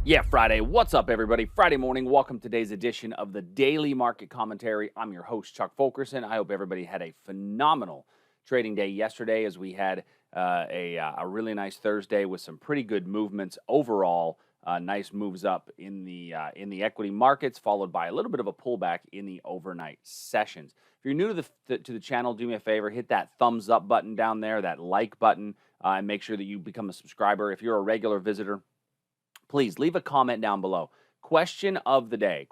Yeah, Friday. What's up, everybody? Friday morning. Welcome to today's edition of the Daily Market Commentary. I'm your host, Chuck Fulkerson. I hope everybody had a phenomenal trading day yesterday as we had a really nice Thursday with some pretty good movements overall. Nice moves up in the equity markets, followed by a little bit of a pullback in the overnight sessions. If you're new to the channel, do me a favor, hit that thumbs up button down there, that like button, and make sure that you become a subscriber. If you're a regular visitor, please leave a comment down below. Question of the day.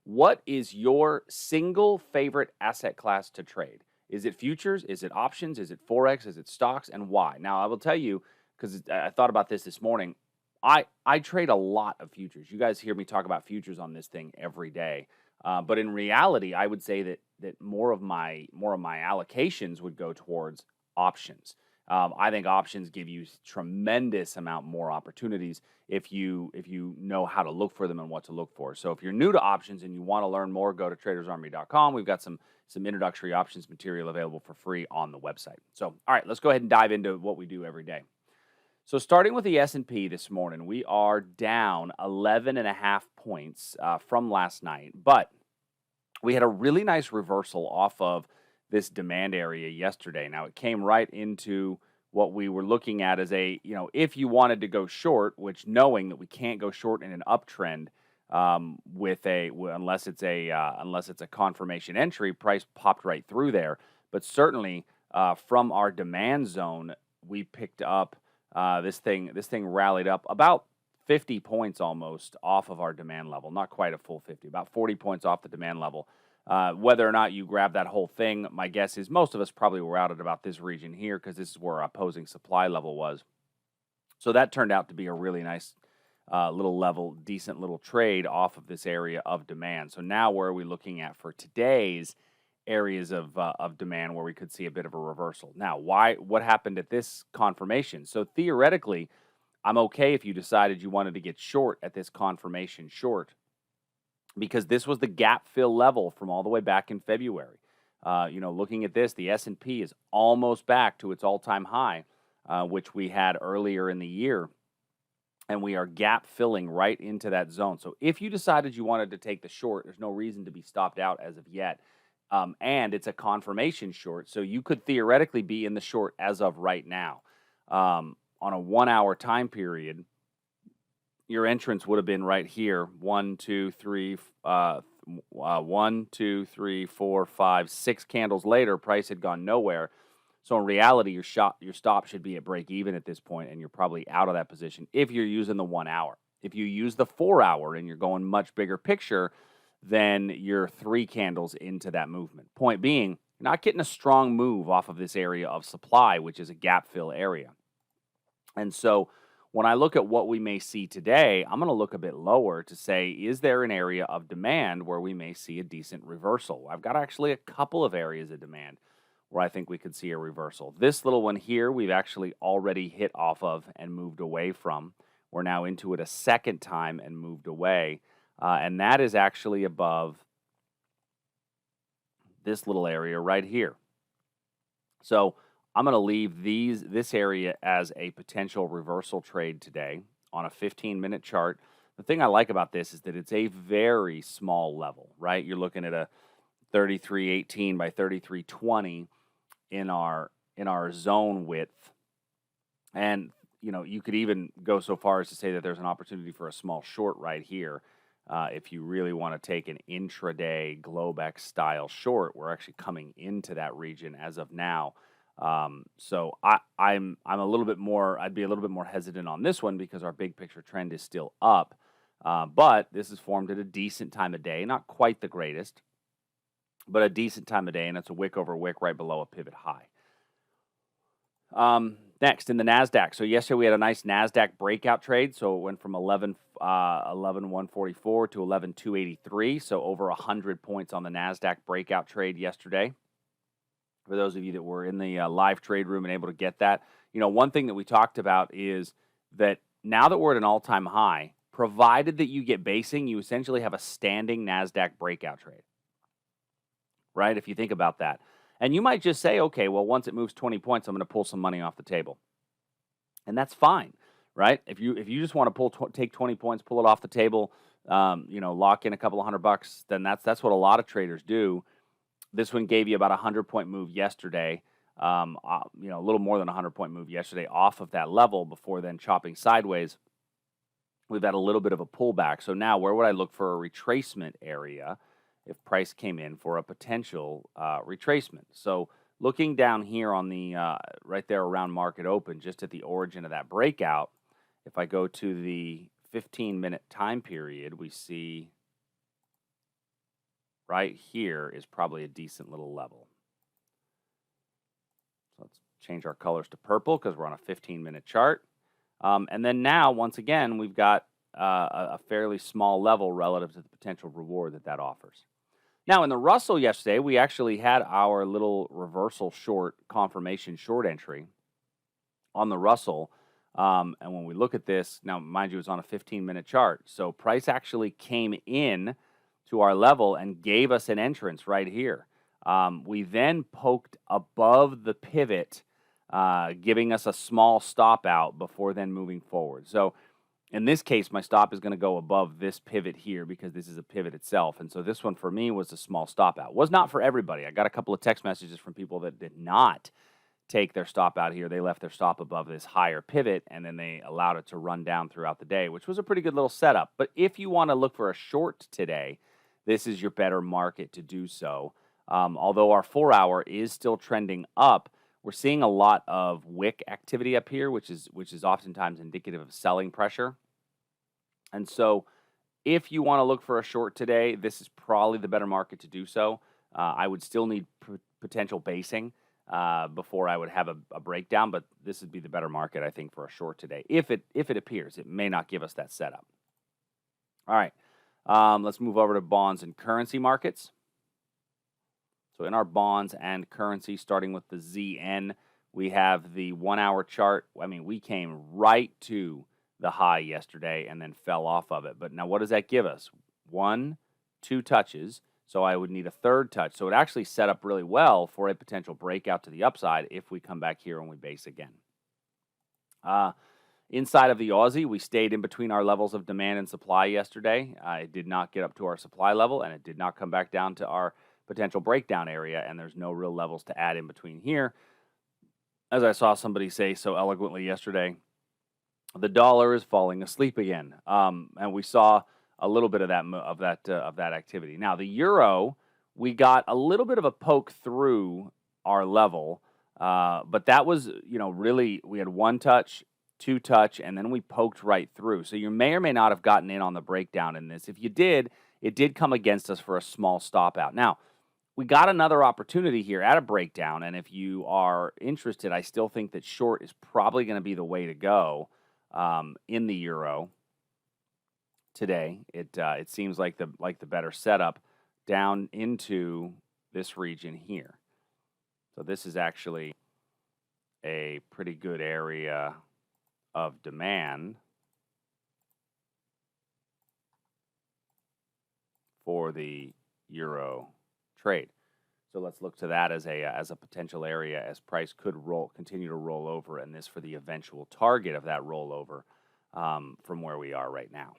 What is your single favorite asset class to trade? Is it futures? Is it options? Is it forex? Is it stocks? And why? Now, I will tell you, because I thought about this morning. I trade a lot of futures. You guys hear me talk about futures on this thing every day. But in reality, I would say that more of my allocations would go towards options. I think options give you tremendous amount more opportunities if you know how to look for them and what to look for. So if you're new to options and you want to learn more, go to tradersarmy.com. We've got some introductory options material available for free on the website. So, all right, let's go ahead and dive into what we do every day. So starting with the S&P this morning, we are down 11.5 points from last night, but we had a really nice reversal off of this demand area yesterday. Now, it came right into what we were looking at as if you wanted to go short, which knowing that we can't go short in an uptrend unless it's a confirmation entry, price popped right through there. But certainly from our demand zone, we picked up this thing rallied up about 50 points almost off of our demand level, not quite a full 50, about 40 points off the demand level. Whether or not you grab that whole thing, my guess is most of us probably were out at about this region here because this is where our opposing supply level was. So that turned out to be a really nice decent little trade off of this area of demand. So now where are we looking at for today's areas of demand where we could see a bit of a reversal? Now, what happened at this confirmation? So theoretically, I'm okay if you decided you wanted to get short at this confirmation short, because this was the gap fill level from all the way back in February. Looking at this, the S&P is almost back to its all-time high, which we had earlier in the year, and we are gap filling right into that zone. So if you decided you wanted to take the short, there's no reason to be stopped out as of yet, and it's a confirmation short, so you could theoretically be in the short as of right now. On a 1 hour time period, your entrance would have been right here. 1, 2, 3, 4, 5, 6 candles later, price had gone nowhere. So in reality, your stop should be at break even at this point, and you're probably out of that position if you're using the 1 hour. If you use the 4 hour and you're going much bigger picture, then you're 3 candles into that movement. Point being, you're not getting a strong move off of this area of supply, which is a gap fill area. And so when I look at what we may see today, I'm going to look a bit lower to say, is there an area of demand where we may see a decent reversal? I've got actually a couple of areas of demand where I think we could see a reversal. This little one here, we've actually already hit off of and moved away from. We're now into it a second time and moved away. And that is actually above this little area right here. So I'm going to leave this area as a potential reversal trade today on a 15-minute chart. The thing I like about this is that it's a very small level, right? You're looking at a 33.18 by 33.20 in our zone width. And, you could even go so far as to say that there's an opportunity for a small short right here. If you really want to take an intraday Globex style short, we're actually coming into that region as of now. So I'm a little bit more, I'd be a little bit more hesitant on this one because our big picture trend is still up. But this is formed at a decent time of day, not quite the greatest, but a decent time of day, and it's a wick over wick right below a pivot high. Next, in the NASDAQ. So yesterday we had a nice NASDAQ breakout trade. So it went from 11,144 to 11,283. So over 100 points on the NASDAQ breakout trade yesterday. For those of you that were in the live trade room and able to get that, one thing that we talked about is that now that we're at an all-time high, provided that you get basing, you essentially have a standing NASDAQ breakout trade, right? If you think about that. And you might just say, okay, well, once it moves 20 points, I'm going to pull some money off the table. And that's fine, right? If you just want to take 20 points, pull it off the table, lock in a couple of $100, then that's what a lot of traders do. This one gave you about a 100-point move yesterday, a little more than a 100-point move yesterday off of that level before then chopping sideways. We've had a little bit of a pullback. So now where would I look for a retracement area if price came in for a potential retracement? So looking down here on the right there around market open, just at the origin of that breakout, if I go to the 15-minute time period, we see right here is probably a decent little level. So let's change our colors to purple because we're on a 15-minute chart. And then now, once again, we've got a fairly small level relative to the potential reward that offers. Now, in the Russell yesterday, we actually had our little reversal short confirmation short entry on the Russell. And when we look at this, now, mind you, it's on a 15-minute chart. So price actually came in to our level and gave us an entrance right here. We then poked above the pivot, giving us a small stop out before then moving forward. So in this case, my stop is going to go above this pivot here because this is a pivot itself. And so this one for me was a small stop out. Was not for everybody. I got a couple of text messages from people that did not take their stop out here. They left their stop above this higher pivot, and then they allowed it to run down throughout the day, which was a pretty good little setup. But if you want to look for a short today, this is your better market to do so. Although our 4-hour is still trending up, we're seeing a lot of wick activity up here, which is oftentimes indicative of selling pressure. And so if you want to look for a short today, this is probably the better market to do so. I would still need potential basing before I would have a breakdown, but this would be the better market, I think, for a short today. If it appears, it may not give us that setup. All right, let's move over to bonds and currency markets. So in our bonds and currency, starting with the ZN, we have the 1-hour chart. I mean, we came right to the high yesterday and then fell off of it. But now what does that give us? 1, 2 touches. So I would need a third touch. So it actually set up really well for a potential breakout to the upside if we come back here and we base again. Inside of the Aussie, we stayed in between our levels of demand and supply yesterday. It did not get up to our supply level, and it did not come back down to our potential breakdown area, and there's no real levels to add in between here. As I saw somebody say so eloquently yesterday, the dollar is falling asleep again, and we saw a little bit of that activity. Now the euro, we got a little bit of a poke through our level, but that was really we had 1 touch, 2 touch, and then we poked right through. So you may or may not have gotten in on the breakdown in this. If you did, it did come against us for a small stop out. Now we got another opportunity here at a breakdown, and if you are interested, I still think that short is probably going to be the way to go in the euro today. It seems like the better setup down into this region here. So this is actually a pretty good area of demand for the euro trade. So let's look to that as a potential area as price could continue to roll over, and this for the eventual target of that rollover from where we are right now.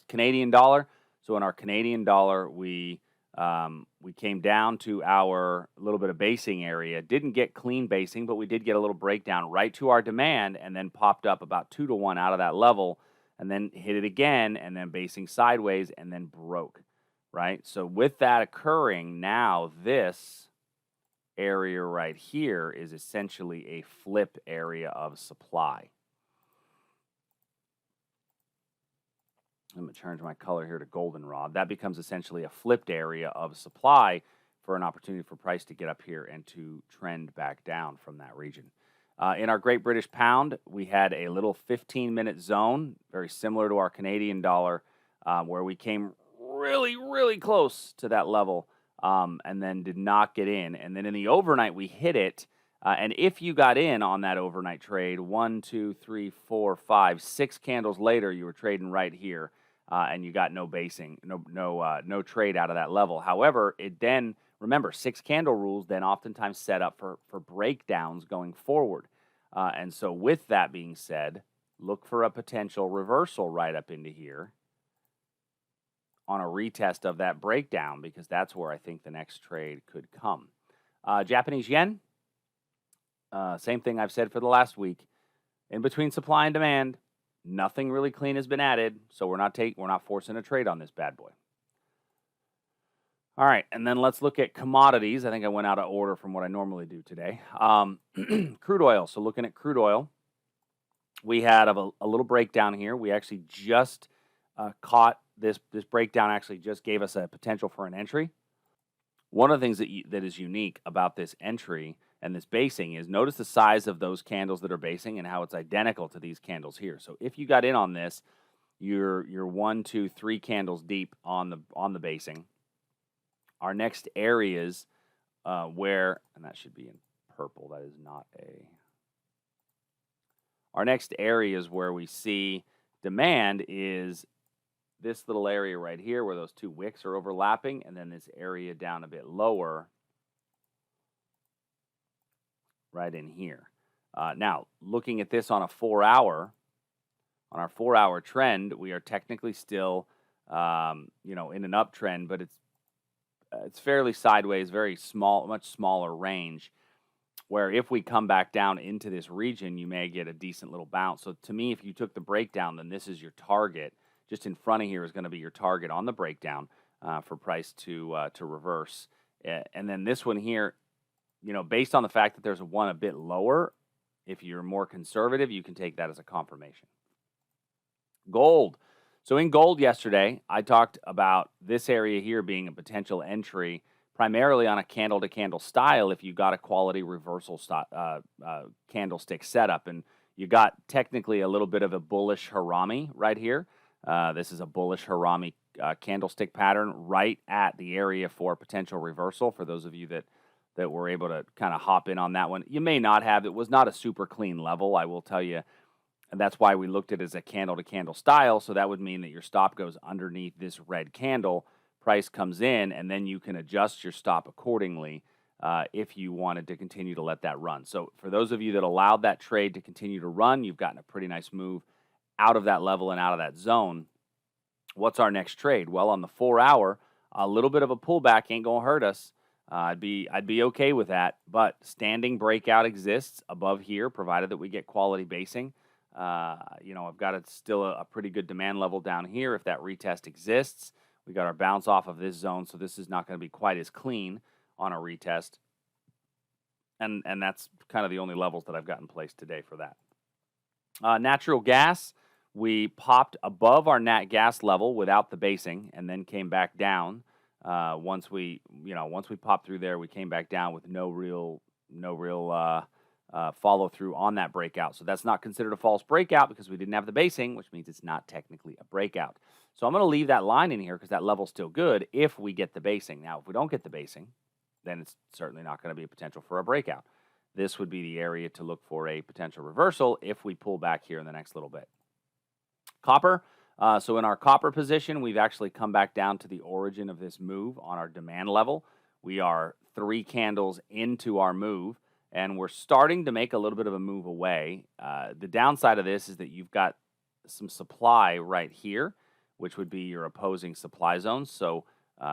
Canadian dollar. So in our Canadian dollar, we came down to our little bit of basing area. Didn't get clean basing, but we did get a little breakdown right to our demand, and then popped up about 2 to 1 out of that level, and then hit it again, and then basing sideways, and then broke. Right? So with that occurring, now this area right here is essentially a flip area of supply. I'm going to change my color here to goldenrod. That becomes essentially a flipped area of supply for an opportunity for price to get up here and to trend back down from that region. In our Great British Pound, we had a little 15-minute zone, very similar to our Canadian dollar, where we came really, really close to that level and then did not get in. And then in the overnight, we hit it. And if you got in on that overnight trade, 1, 2, 3, 4, 5, 6 candles later, you were trading right here, and you got no basing, no trade out of that level. However, it then, remember, 6 candle rules then oftentimes set up for breakdowns going forward. And so with that being said, look for a potential reversal right up into here on a retest of that breakdown, because that's where I think the next trade could come. Japanese yen, same thing I've said for the last week. In between supply and demand, nothing really clean has been added, so we're not forcing a trade on this bad boy. All right, and then let's look at commodities. I think I went out of order from what I normally do today. Crude oil. So looking at crude oil, we had a little breakdown here. We actually just caught this breakdown. Actually, just gave us a potential for an entry. One of the things that is unique about this entry and this basing is notice the size of those candles that are basing and how it's identical to these candles here. So if you got in on this, you're 1, 2, 3 candles deep on the basing. Our next areas where, and that should be in purple. That is not a. Our next areas where we see demand is this little area right here where those two wicks are overlapping, and then this area down a bit lower right in here. Now, looking at this on a 4-hour, on our 4-hour trend, we are technically still, in an uptrend, but it's fairly sideways, very small, much smaller range, where if we come back down into this region, you may get a decent little bounce. So to me, if you took the breakdown, then this is your target. Just in front of here is going to be your target on the breakdown for price to reverse. And then this one here, based on the fact that there's one a bit lower, if you're more conservative, you can take that as a confirmation. Gold. So in gold yesterday, I talked about this area here being a potential entry, primarily on a candle-to-candle style if you got a quality reversal candlestick setup. And you got technically a little bit of a bullish harami right here. This is a bullish harami candlestick pattern right at the area for potential reversal. For those of you that were able to kind of hop in on that one, you may not have. It was not a super clean level, I will tell you. And that's why we looked at it as a candle-to-candle style. So that would mean that your stop goes underneath this red candle, price comes in, and then you can adjust your stop accordingly if you wanted to continue to let that run. So for those of you that allowed that trade to continue to run, you've gotten a pretty nice move out of that level and out of that zone. What's our next trade? Well, on the 4-hour, a little bit of a pullback ain't going to hurt us. I'd be okay with that, but standing breakout exists above here, provided that we get quality basing. I've got still a pretty good demand level down here. If that retest exists, we got our bounce off of this zone, so this is not going to be quite as clean on a retest. And that's kind of the only levels that I've got in place today for that. Natural gas, we popped above our nat gas level without the basing, and then came back down. Once we popped through there, we came back down with no real follow through on that breakout. So that's not considered a false breakout because we didn't have the basing, which means it's not technically a breakout. So I'm going to leave that line in here because that level's still good if we get the basing. Now, if we don't get the basing, then it's certainly not going to be a potential for a breakout. This would be the area to look for a potential reversal if we pull back here in the next little bit. Copper. So in our copper position, we've actually come back down to the origin of this move on our demand level. We are 3 candles into our move, and we're starting to make a little bit of a move away. The downside of this is that you've got some supply right here, which would be your opposing supply zones. So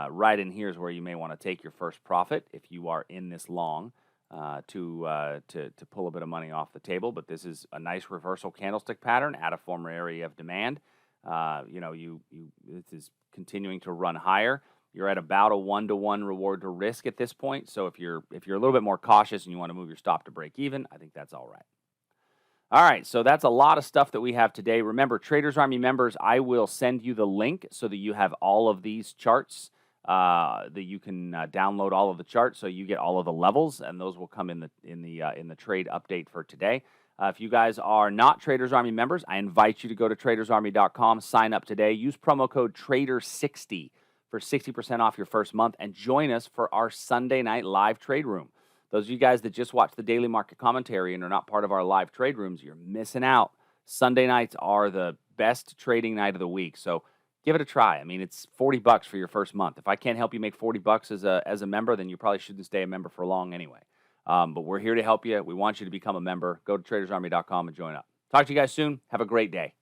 right in here is where you may want to take your first profit if you are in this long to pull a bit of money off the table. But this is a nice reversal candlestick pattern at a former area of demand. This is continuing to run higher. You're at about a 1-to-1 reward to risk at this point. So if you're a little bit more cautious and you want to move your stop to break even, I think that's all right. All right, so that's a lot of stuff that we have today. Remember, Traders Army members, I will send you the link so that you have all of these charts, that you can download all of the charts, so you get all of the levels, and those will come in the trade update for today. If you guys are not Traders Army members, I invite you to go to tradersarmy.com, sign up today, use promo code TRADER60 for 60% off your first month, and join us for our Sunday night live trade room. Those of you guys that just watch the daily market commentary and are not part of our live trade rooms, you're missing out. Sunday nights are the best trading night of the week, so give it a try. I mean, it's $40 for your first month. If I can't help you make $40 as a member, then you probably shouldn't stay a member for long anyway. But we're here to help you. We want you to become a member. Go to tradersarmy.com and join up. Talk to you guys soon. Have a great day.